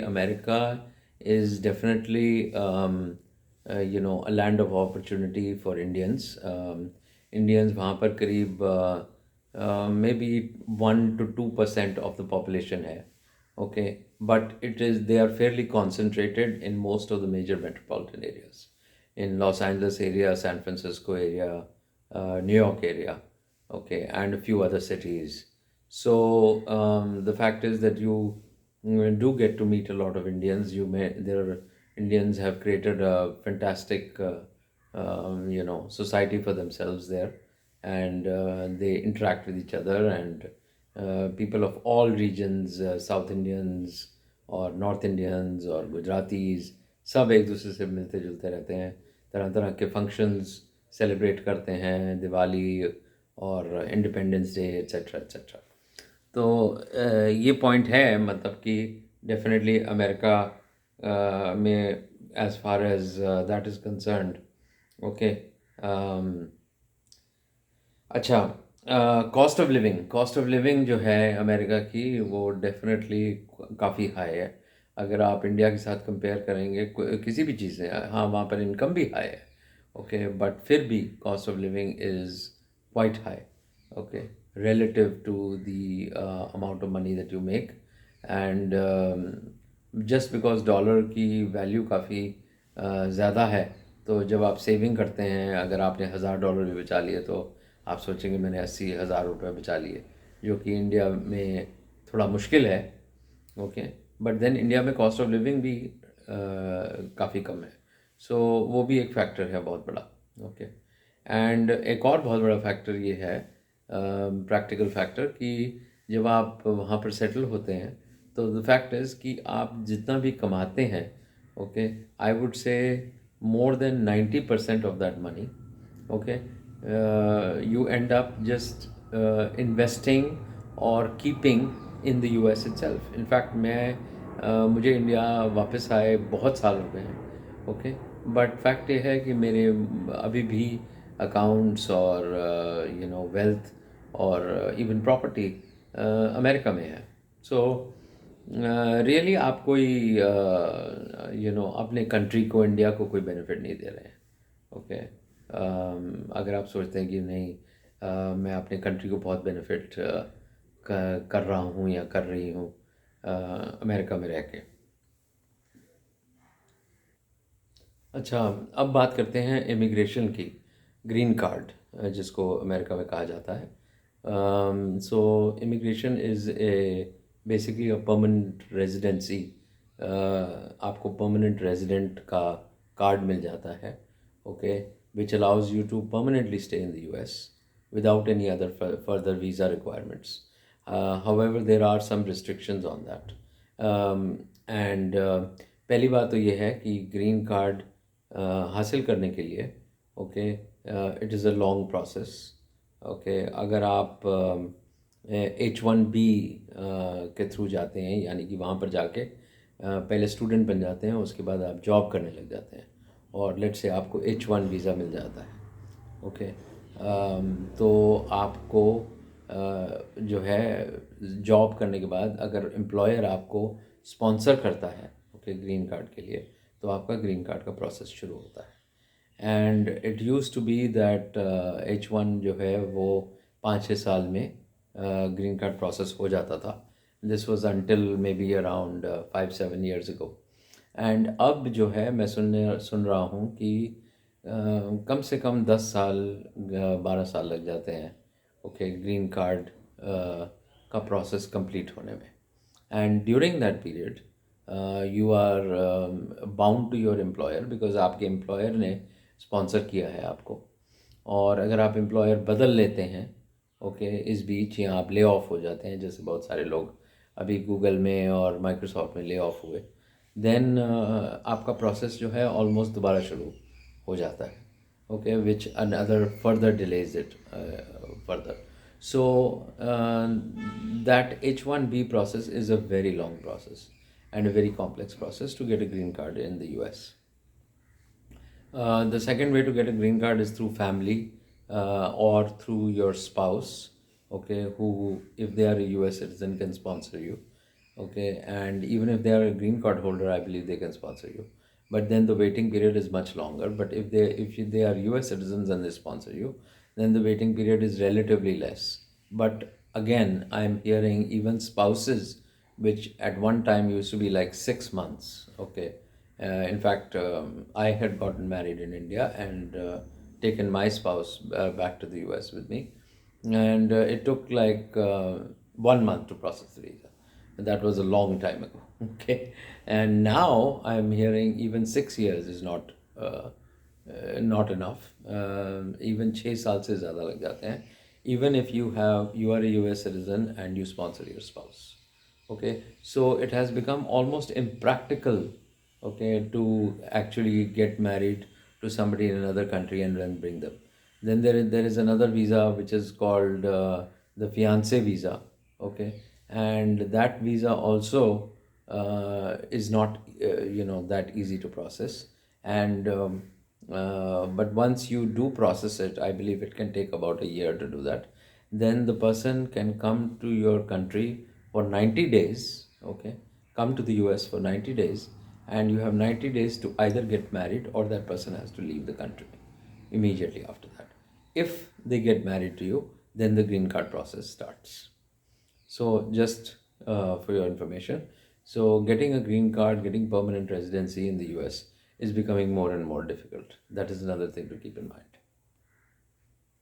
America is definitely, a land of opportunity for Indians. Indians वहाँ पर करीब maybe 1 to 2% of the population है. Okay, but they are fairly concentrated in most of the major metropolitan areas, in Los Angeles area, San Francisco area, New York area, okay, and a few other cities. So the fact is that you do get to meet a lot of Indians. Indians have created a fantastic, society for themselves there, and they interact with each other, and people of all regions, South Indians और north Indians और Gujaratis, सब एक दूसरे से मिलते जुलते रहते हैं. तरह तरह के फंक्शंस सेलिब्रेट करते हैं, दिवाली और इंडिपेंडेंस डे एट्सट्रा एट्सट्रा. तो ये पॉइंट है, मतलब कि डेफिनेटली अमेरिका में as far as that is concerned. Okay. अच्छा, कॉस्ट ऑफ लिविंग जो है अमेरिका की, वो डेफिनेटली काफ़ी हाई है. अगर आप इंडिया के साथ कंपेयर करेंगे किसी भी चीज़ से, हाँ वहाँ पर इनकम भी हाई है. ओके, बट फिर भी cost of living is quite high. Okay, relative to the amount of money that you make. And just because dollar की वैल्यू काफ़ी ज़्यादा है, तो जब आप सेविंग करते हैं, अगर आपने $1,000 भी बचा लिए, तो आप सोचेंगे मैंने 80,000 रुपये बचा लिए, जो कि इंडिया में थोड़ा मुश्किल है. ओके, बट देन इंडिया में कॉस्ट ऑफ लिविंग भी काफ़ी कम है. सो वो भी एक फैक्टर है बहुत बड़ा. ओके. एंड एक और बहुत बड़ा फैक्टर ये है, प्रैक्टिकल फैक्टर, कि जब आप वहाँ पर सेटल होते हैं, तो द फैक्ट इज़ कि आप जितना भी कमाते हैं, okay, I would say more than 90% of that money, okay, you end up just investing or keeping in the US itself. In fact, मुझे इंडिया वापस आए बहुत साल हो गए हैं. ओके, बट फैक्ट ये है कि मेरे अभी भी अकाउंट्स और वेल्थ और इवन प्रॉपर्टी अमेरिका में है. सो रियली आप कोई अपने कंट्री को, इंडिया को कोई बेनिफिट नहीं दे रहे हैं. ओके. अगर आप सोचते हैं कि नहीं, मैं अपने कंट्री को बहुत बेनिफिट कर रहा हूँ या कर रही हूँ अमेरिका में रह के. अच्छा, अब बात करते हैं इमिग्रेशन की. ग्रीन कार्ड, जिसको अमेरिका में कहा जाता है. So immigration is a basically a permanent residency. आपको परमानेंट रेजिडेंट का कार्ड मिल जाता है. Okay, which allows you to permanently stay in the US without any other further visa requirements. However, there are some restrictions on that. And पहली बात तो ये है कि ग्रीन कार्ड हासिल करने के लिए, okay, it is a long process. Okay, अगर आप H1B के थ्रू जाते हैं, यानी कि वहाँ पर जाके पहले स्टूडेंट बन जाते हैं, उसके बाद आप जॉब करने लग जाते हैं, और लेट से आपको H1 वीज़ा मिल जाता है. ओके. तो आपको जो है जॉब करने के बाद, अगर एम्प्लॉयर आपको स्पॉन्सर करता है, ओके, ग्रीन कार्ड के लिए, तो आपका ग्रीन कार्ड का प्रोसेस शुरू होता है. And it use to be that H1 जो है वो 5-6 साल में ग्रीन कार्ड प्रोसेस हो जाता था. This was until may be around 5-7 years ago. And अब जो है मैं सुन रहा हूँ कि कम से कम 10 साल 12 साल लग जाते हैं, ओके, ग्रीन कार्ड का प्रोसेस कंप्लीट होने में. And during that period you are bound to your employer, because आपके एम्प्लॉयर ने स्पॉन्सर किया है आपको. और अगर आप एम्प्लॉयर बदल लेते हैं, ओके, इस बीच, या आप ले ऑफ हो जाते हैं, जैसे बहुत सारे लोग अभी गूगल में और माइक्रोसॉफ्ट में ले ऑफ हुए, देन आपका प्रोसेस जो है ऑलमोस्ट दोबारा शुरू हो जाता है. Okay, which another further delays it further. So that H1B process is a very long process and a very complex process to get a green card in the US. The second way to get a green card is through family or through your spouse, okay, who, if they are a US citizen, can sponsor you. Okay, and even if they are a green card holder, I believe they can sponsor you. But then the waiting period is much longer. But if they are US citizens and they sponsor you, then the waiting period is relatively less. But again, I'm hearing even spouses, which at one time used to be like 6 months. Okay, in fact, I had gotten married in India and taken my spouse back to the US with me, and it took like 1 month to process the visa. That was a long time ago. Okay, and now I'm hearing even 6 years is not enough. Even 6 साल से ज़्यादा लग जाते हैं. Even if you are a US citizen and you sponsor your spouse. Okay, so it has become almost impractical, okay, to actually get married to somebody in another country and then bring them. Then there is another visa which is called the fiance visa. Okay, and that visa also is not that easy to process. And but once you do process it, I believe it can take about a year to do that. Then the person can come to your country for 90 days. Okay, come to the US for 90 days, and you have 90 days to either get married or that person has to leave the country immediately after that. If they get married to you, then the green card process starts. So, just for your information, so getting a green card, getting permanent residency in the US is becoming more and more difficult. That is another thing to keep in mind.